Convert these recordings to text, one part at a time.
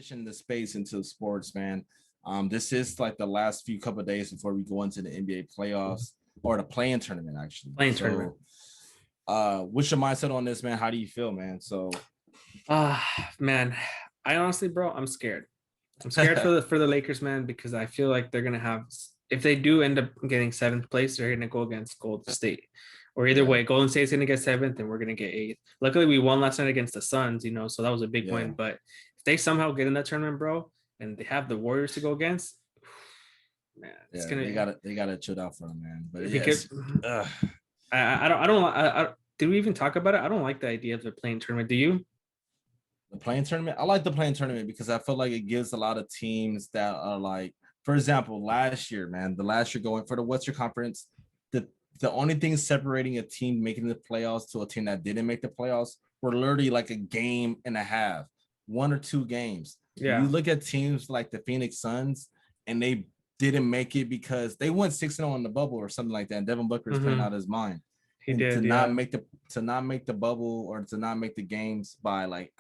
transition the space into sports, man. This is like the last few couple of days before we go into the NBA playoffs or the play-in tournament, actually. Playing tournament. What's your mindset on this, man? How do you feel, man? So, Man, I honestly, bro, I'm scared. I'm scared for the Lakers, man, because I feel like they're gonna have, if they do end up getting seventh place, they're gonna go against Golden State. Or either way, Golden State's gonna get seventh and we're gonna get eighth. Luckily, we won last night against the Suns, so that was a big win. But if they somehow get in that tournament, bro, and they have the Warriors to go against, man, it's gonna they gotta chill out for them, man. But I don't. Did we even talk about it? I don't like the idea of the playing tournament. Do you? The playing tournament? I like the playing tournament because I feel like it gives a lot of teams that are like, for example, last year going for the Western Conference, the only thing separating a team making the playoffs to a team that didn't make the playoffs were literally like a game and a half, 1 or 2 games. Yeah. You look at teams like the Phoenix Suns, and they didn't make it because they went 6-0 in the bubble or something like that. And Devin Booker is playing out his mind. He did, to not make the bubble or to not make the games by like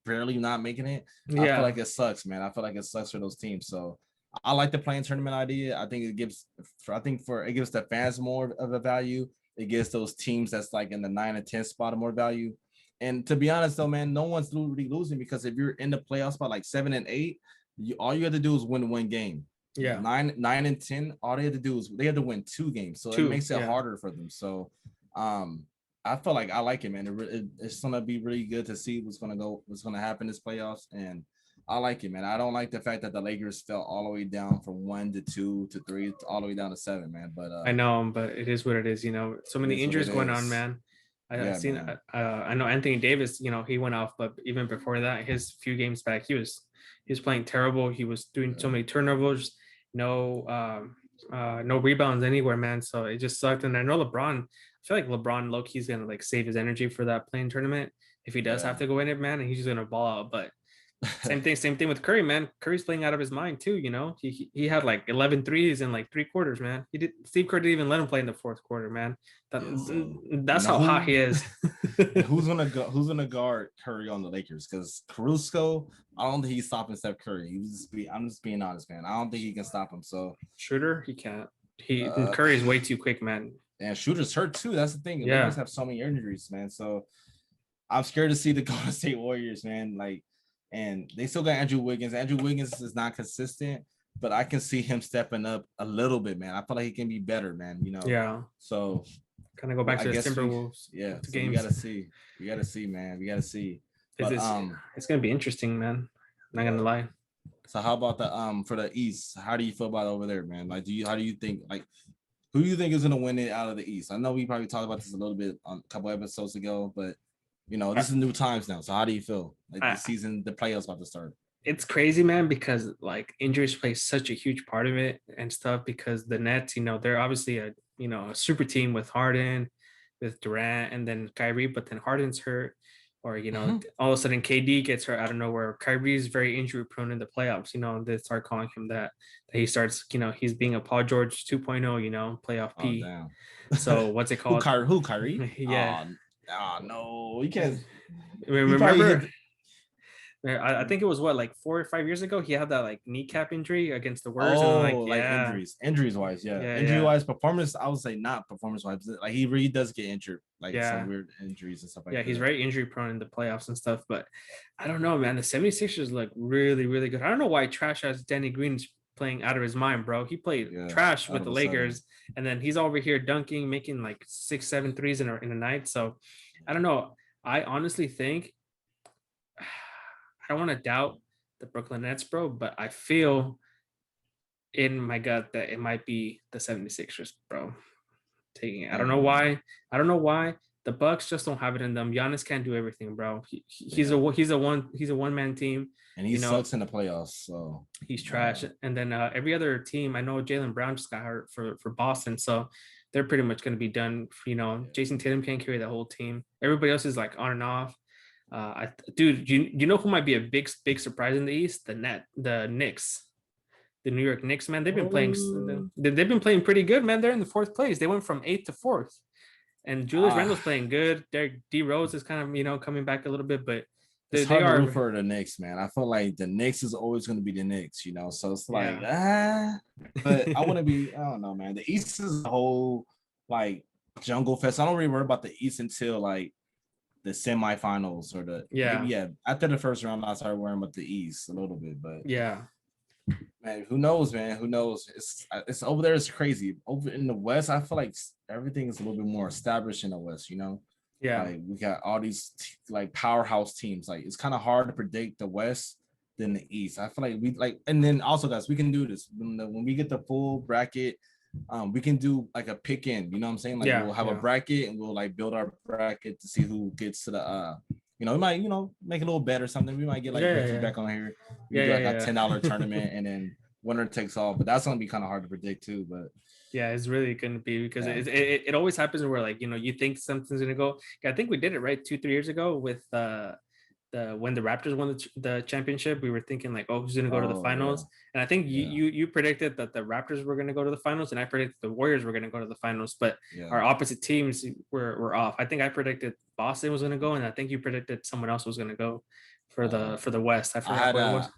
barely not making it. Yeah. I feel like it sucks, man. I feel like it sucks for those teams. So I like the playing tournament idea. I think it gives the fans more of a value. It gives those teams that's like in the 9 and 10 spot more value. And to be honest, though, man, no one's really losing because if you're in the playoff spot like 7 and 8, all you have to do is win one game. Yeah, 9 and 10. All they have to do is they have to win 2 games, so it makes it harder for them. So, I feel like I like it, man. It's gonna be really good to see what's gonna happen this playoffs, and I like it, man. I don't like the fact that the Lakers fell all the way down from 1 to 2 to 3 all the way down to 7, man. But I know, but it is what it is. So many injuries going on, man. I know Anthony Davis. He went off, but even before that, his few games back, he was playing terrible. He was doing so many turnovers. No rebounds anywhere, man. So it just sucked. And I know LeBron. I feel like LeBron low-key's gonna like save his energy for that playing tournament if he does have to go in it, man. And he's just gonna ball out. But same thing with Curry, man. Curry's playing out of his mind too. He had like 11 threes in like 3 quarters, man. Steve Kerr didn't even let him play in the 4th quarter, man. That's how hot he is. Who's gonna guard Curry on the Lakers? Because Caruso, I don't think he's stopping Steph Curry. I'm just being honest, man. I don't think he can stop him. So Shooter, he can't. Curry's way too quick, man. And Shooter's hurt too. That's the thing. Yeah, Lakers have so many injuries, man. So I'm scared to see the Golden State Warriors, man. And they still got Andrew Wiggins. Andrew Wiggins is not consistent, but I can see him stepping up a little bit, man. I feel like he can be better, man. Yeah. So kind of go back to the Timberwolves. So we gotta see. We gotta see, man. We gotta see. But, it's gonna be interesting, man. Not gonna lie. So how about the for the East? How do you feel about it over there, man? Like, how do you think who do you think is gonna win it out of the East? I know we probably talked about this a little bit on a couple episodes ago, but this is new times now. So how do you feel? Like the season, the playoffs about to start. It's crazy, man, because like injuries play such a huge part of it and stuff. Because the Nets, they're obviously a super team with Harden, with Durant, and then Kyrie. But then Harden's hurt, or all of a sudden KD gets hurt out of nowhere. Kyrie's very injury prone in the playoffs. They start calling him that he starts. He's being a Paul George 2.0. Playoff P. Damn. So what's it called? Who Kyrie? Yeah. No, he can't. Remember, I think it was like 4 or 5 years ago. He had that like kneecap injury against the Warriors. Injuries wise, injury wise, performance. I would say not performance wise. Like he really does get injured, some weird injuries and stuff like that. Yeah, he's very injury prone in the playoffs and stuff. But I don't know, man. The 76ers look really, really good. I don't know why trash ass Danny Green's playing out of his mind, bro. He played trash with the Lakers, and then he's over here dunking, making like 6-7 threes in a night. So I don't know. I honestly think I don't want to doubt the Brooklyn Nets, bro, but I feel in my gut that it might be the 76ers, bro, taking it. I don't know why. The Bucks just don't have it in them. Giannis can't do everything, bro. He's a one-man team, and he sucks in the playoffs. So he's trash. And then every other team, I know Jaylen Brown just got hurt for Boston, so they're pretty much going to be done. Jason Tatum can't carry the whole team. Everybody else is like on and off. Dude, you know who might be a big surprise in the East? The Knicks. The New York Knicks, man. They've been playing pretty good, man. They're in the 4th place. They went from 8th to 4th. And Julius Randle's playing good. D Rose is kind of, coming back a little bit, but it's they hard to are. root for the Knicks, man. I feel like the Knicks is always going to be the Knicks, So it's like but I want to be. I don't know, man. The East is a whole like jungle fest. I don't really worry about the East until like the semifinals or maybe after the first round. I started worrying about the East a little bit, but man, who knows, man? Who knows? It's over there. It's crazy. Over in the West, I feel like everything is a little bit more established in the West. Like we got all these like powerhouse teams. Like it's kind of hard to predict the West than the East. I feel like and then also guys, we can do this when we get the full bracket. We can do like a pick in. You know what I'm saying? Like we'll have a bracket and we'll like build our bracket to see who gets to the. We might make a little bet or something. We might get like Ricky back on here. We do like a $10 tournament and then winner takes all. But that's gonna be kind of hard to predict too. But yeah, it's really going to be because it always happens where like you think something's going to go. I think we did it right 2-3 years ago with when the Raptors won the championship. We were thinking like, oh, who's going to go to the finals? And I think you predicted that the Raptors were going to go to the finals, and I predicted the Warriors were going to go to the finals. But our opposite teams were off. I think I predicted Boston was going to go, and I think you predicted someone else was going to go for the West. I forgot what it was.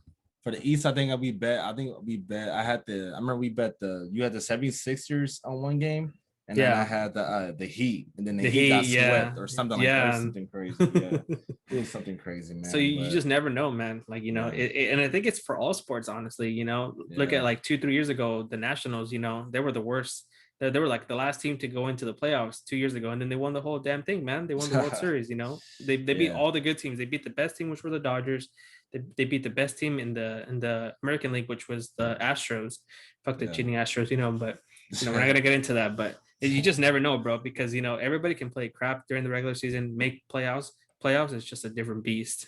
For the East, I think we bet. I remember we bet you had the 76ers on one game, and then I had the Heat, and then the Heat got swept or something like that. It was something crazy. It was something crazy, man. So you just never know, man. Like and I think it's for all sports, honestly. Look at like 2-3 years ago, the Nationals. They were the worst. They were like the last team to go into the playoffs 2 years ago, and then they won the whole damn thing, man. They won the World Series. They beat all the good teams. They beat the best team, which were the Dodgers. They beat the best team in the American League, which was the Astros. Fuck the cheating Astros, but we're not gonna get into that. But you just never know, bro, because everybody can play crap during the regular season, make playoffs. Playoffs is just a different beast.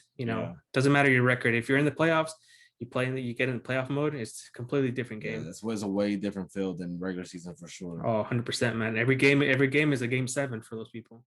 Doesn't matter your record. If you're in the playoffs, you get in the playoff mode. It's a completely different game. This was a way different field than regular season for sure. Oh, 100%, man. Every game is a game 7 for those people.